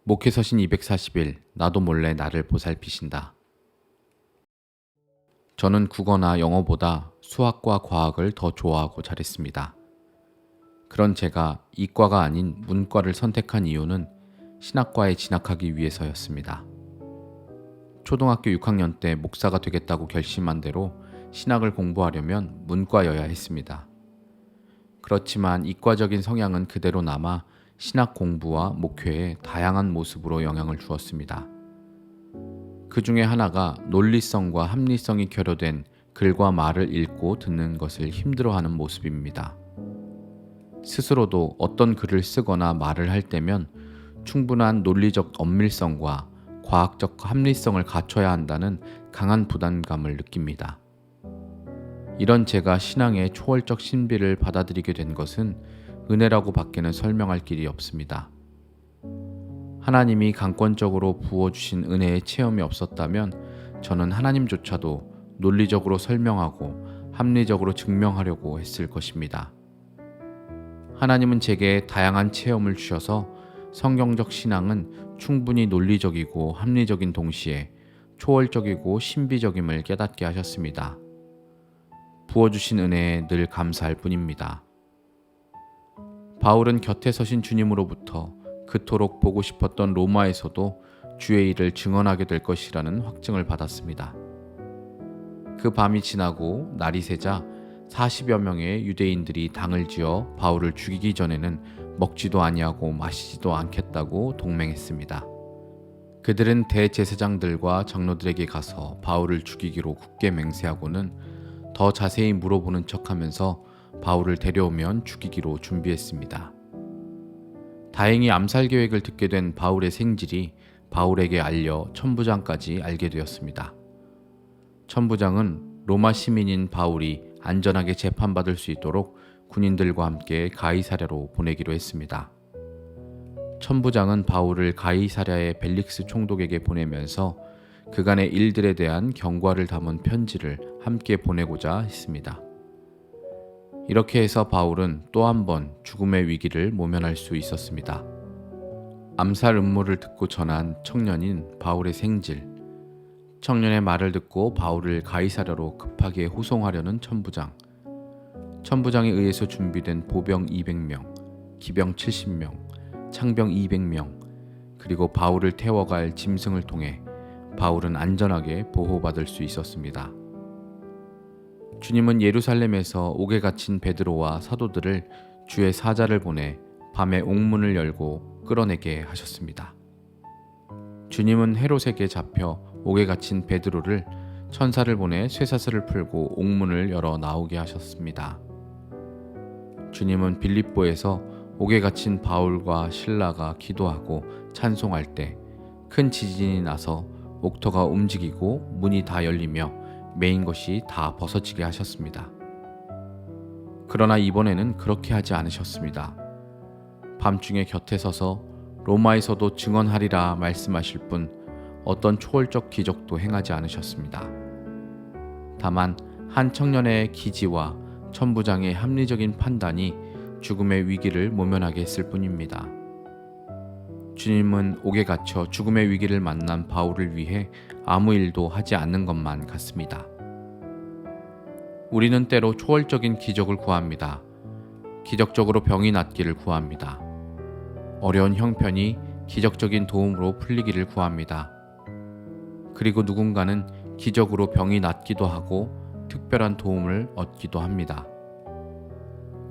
목회서신 240일 나도 몰래 나를 보살피신다. 저는 국어나 영어보다 수학과 과학을 더 좋아하고 잘했습니다. 그런 제가 이과가 아닌 문과를 선택한 이유는 신학과에 진학하기 위해서였습니다. 초등학교 6학년 때 목사가 되겠다고 결심한 대로 신학을 공부하려면 문과여야 했습니다. 그렇지만 이과적인 성향은 그대로 남아 신학 공부와 목회에 다양한 모습으로 영향을 주었습니다. 그 중에 하나가 논리성과 합리성이 결여된 글과 말을 읽고 듣는 것을 힘들어하는 모습입니다. 스스로도 어떤 글을 쓰거나 말을 할 때면 충분한 논리적 엄밀성과 과학적 합리성을 갖춰야 한다는 강한 부담감을 느낍니다. 이런 제가 신앙의 초월적 신비를 받아들이게 된 것은 은혜라고 밖에는 설명할 길이 없습니다. 하나님이 강권적으로 부어주신 은혜의 체험이 없었다면 저는 하나님조차도 논리적으로 설명하고 합리적으로 증명하려고 했을 것입니다. 하나님은 제게 다양한 체험을 주셔서 성경적 신앙은 충분히 논리적이고 합리적인 동시에 초월적이고 신비적임을 깨닫게 하셨습니다. 부어주신 은혜에 늘 감사할 뿐입니다. 바울은 곁에 서신 주님으로부터 그토록 보고 싶었던 로마에서도 주의 일을 증언하게 될 것이라는 확증을 받았습니다. 그 밤이 지나고 날이 새자 40여 명의 유대인들이 당을 지어 바울을 죽이기 전에는 먹지도 아니하고 마시지도 않겠다고 동맹했습니다. 그들은 대제사장들과 장로들에게 가서 바울을 죽이기로 굳게 맹세하고는 더 자세히 물어보는 척하면서 바울을 데려오면 죽이기로 준비했습니다. 다행히 암살 계획을 듣게 된 바울의 생질이 바울에게 알려 천부장까지 알게 되었습니다. 천부장은 로마 시민인 바울이 안전하게 재판받을 수 있도록 군인들과 함께 가이사랴로 보내기로 했습니다. 천부장은 바울을 가이사랴의 벨릭스 총독에게 보내면서 그간의 일들에 대한 경과를 담은 편지를 함께 보내고자 했습니다. 이렇게 해서 바울은 또 한 번 죽음의 위기를 모면할 수 있었습니다. 암살 음모를 듣고 전한 청년인 바울의 생질, 청년의 말을 듣고 바울을 가이사랴로 급하게 후송하려는 천부장, 천부장에 의해서 준비된 보병 200명, 기병 70명, 창병 200명, 그리고 바울을 태워갈 짐승을 통해 바울은 안전하게 보호받을 수 있었습니다. 주님은 예루살렘에서 옥에 갇힌 베드로와 사도들을 주의 사자를 보내 밤에 옥문을 열고 끌어내게 하셨습니다. 주님은 헤롯에게 잡혀 옥에 갇힌 베드로를 천사를 보내 쇠사슬을 풀고 옥문을 열어 나오게 하셨습니다. 주님은 빌립보에서 옥에 갇힌 바울과 실라가 기도하고 찬송할 때 큰 지진이 나서 옥터가 움직이고 문이 다 열리며 메인 것이 다 벗어지게 하셨습니다. 그러나 이번에는 그렇게 하지 않으셨습니다. 밤중에 곁에 서서 로마에서도 증언하리라 말씀하실 뿐 어떤 초월적 기적도 행하지 않으셨습니다. 다만 한 청년의 기지와 천부장의 합리적인 판단이 죽음의 위기를 모면하게 했을 뿐입니다. 주님은 옥에 갇혀 죽음의 위기를 만난 바울을 위해 아무 일도 하지 않는 것만 같습니다. 우리는 때로 초월적인 기적을 구합니다. 기적적으로 병이 낫기를 구합니다. 어려운 형편이 기적적인 도움으로 풀리기를 구합니다. 그리고 누군가는 기적으로 병이 낫기도 하고 특별한 도움을 얻기도 합니다.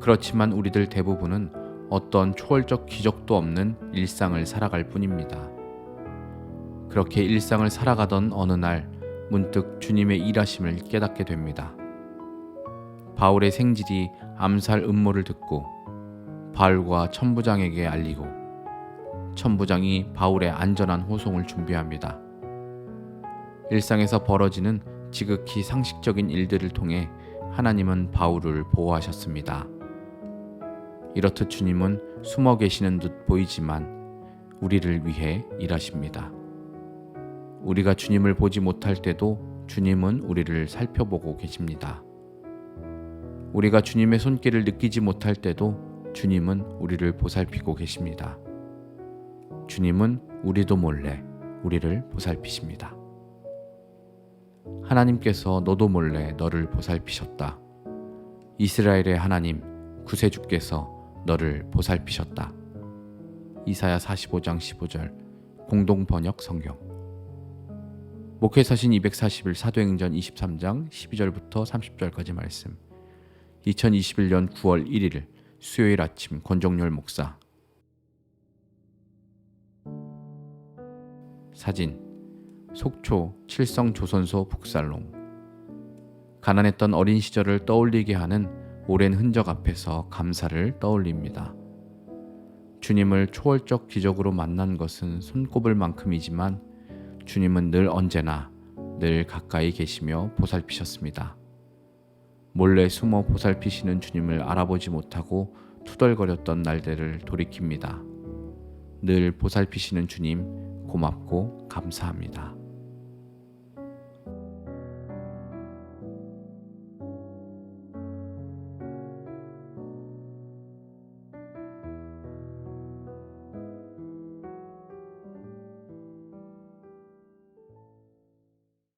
그렇지만 우리들 대부분은 어떤 초월적 기적도 없는 일상을 살아갈 뿐입니다. 그렇게 일상을 살아가던 어느 날 문득 주님의 일하심을 깨닫게 됩니다. 바울의 생질이 암살 음모를 듣고 바울과 천부장에게 알리고 천부장이 바울의 안전한 호송을 준비합니다. 일상에서 벌어지는 지극히 상식적인 일들을 통해 하나님은 바울을 보호하셨습니다. 이렇듯 주님은 숨어 계시는 듯 보이지만 우리를 위해 일하십니다. 우리가 주님을 보지 못할 때도 주님은 우리를 살펴보고 계십니다. 우리가 주님의 손길을 느끼지 못할 때도 주님은 우리를 보살피고 계십니다. 주님은 우리도 몰래 우리를 보살피십니다. 하나님께서 너도 몰래 너를 보살피셨다. 이스라엘의 하나님 구세주께서 너를 보살피셨다. 이사야 45장 15절 공동번역 성경. 목회서신 240일 사도행전 23장 12절부터 30절까지 말씀. 2021년 9월 1일 수요일 아침 권종열 목사. 사진 속초 칠성조선소 북살롱. 가난했던 어린 시절을 떠올리게 하는 오랜 흔적 앞에서 감사를 떠올립니다. 주님을 초월적 기적으로 만난 것은 손꼽을 만큼이지만 주님은 늘 언제나 늘 가까이 계시며 보살피셨습니다. 몰래 숨어 보살피시는 주님을 알아보지 못하고 투덜거렸던 날들을 돌이킵니다. 늘 보살피시는 주님 고맙고 감사합니다.